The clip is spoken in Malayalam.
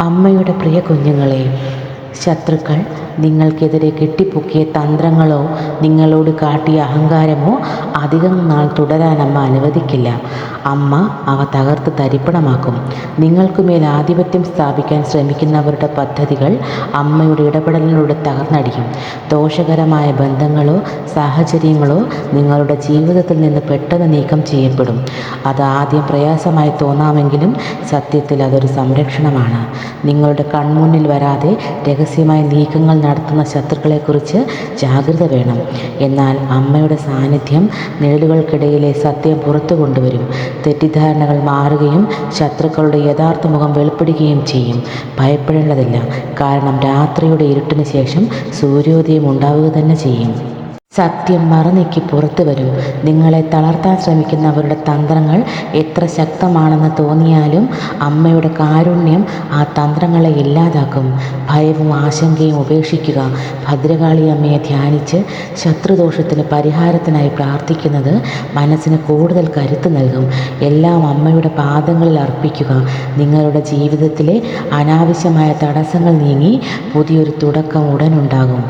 അമ്മയുടെ പ്രിയ കുഞ്ഞുങ്ങളെ, ശത്രുക്കൾ നിങ്ങൾക്കെതിരെ കെട്ടിപ്പൊക്കിയ തന്ത്രങ്ങളോ നിങ്ങളോട് കാട്ടിയ അഹങ്കാരമോ അധികം നാൾ തുടരാൻ അമ്മ അനുവദിക്കില്ല. അമ്മ അവ തകർത്ത് തരിപ്പണമാക്കും. നിങ്ങൾക്കുമേൽ ആധിപത്യം സ്ഥാപിക്കാൻ ശ്രമിക്കുന്നവരുടെ പദ്ധതികൾ അമ്മയുടെ ഇടപെടലിലൂടെ തകർന്നടിയും. ദോഷകരമായ ബന്ധങ്ങളോ സാഹചര്യങ്ങളോ നിങ്ങളുടെ ജീവിതത്തിൽ നിന്ന് പെട്ടെന്ന് നീക്കം ചെയ്യപ്പെടും. അത് ആദ്യം പ്രയാസമായി തോന്നാമെങ്കിലും സത്യത്തിൽ അതൊരു സംരക്ഷണമാണ്. നിങ്ങളുടെ കൺമുന്നിൽ വരാതെ രഹസ്യമായ നീക്കങ്ങൾ നടത്തുന്ന ശത്രുക്കളെക്കുറിച്ച് ജാഗ്രത വേണം. എന്നാൽ അമ്മയുടെ സാന്നിധ്യം നിഴലുകൾക്കിടയിലെ സത്യം പുറത്തു കൊണ്ടുവരും. തെറ്റിദ്ധാരണകൾ മാറുകയും ശത്രുക്കളുടെ യഥാർത്ഥ മുഖം വെളിപ്പെടുകയും ചെയ്യും. ഭയപ്പെടേണ്ടതില്ല, കാരണം രാത്രിയുടെ ഇരുട്ടിന് ശേഷം സൂര്യോദയം ഉണ്ടാവുക തന്നെ ചെയ്യും. സത്യം മറനീക്കി പുറത്തു വരും. നിങ്ങളെ തളർത്താൻ ശ്രമിക്കുന്നവരുടെ തന്ത്രങ്ങൾ എത്ര ശക്തമാണെന്ന് തോന്നിയാലും അമ്മയുടെ കാരുണ്യം ആ തന്ത്രങ്ങളെ ഇല്ലാതാക്കും. ഭയവും ആശങ്കയും ഉപേക്ഷിക്കുക. ഭദ്രകാളി അമ്മയെ ധ്യാനിച്ച് ശത്രുദോഷത്തിന് പരിഹാരത്തിനായി പ്രാർത്ഥിക്കുന്നത് മനസ്സിന് കൂടുതൽ കരുത്ത് നൽകും. എല്ലാം അമ്മയുടെ പാദങ്ങളിൽ അർപ്പിക്കുക. നിങ്ങളുടെ ജീവിതത്തിലെ അനാവശ്യമായ തടസ്സങ്ങൾ നീങ്ങി പുതിയൊരു തുടക്കം ഉടനുണ്ടാകും.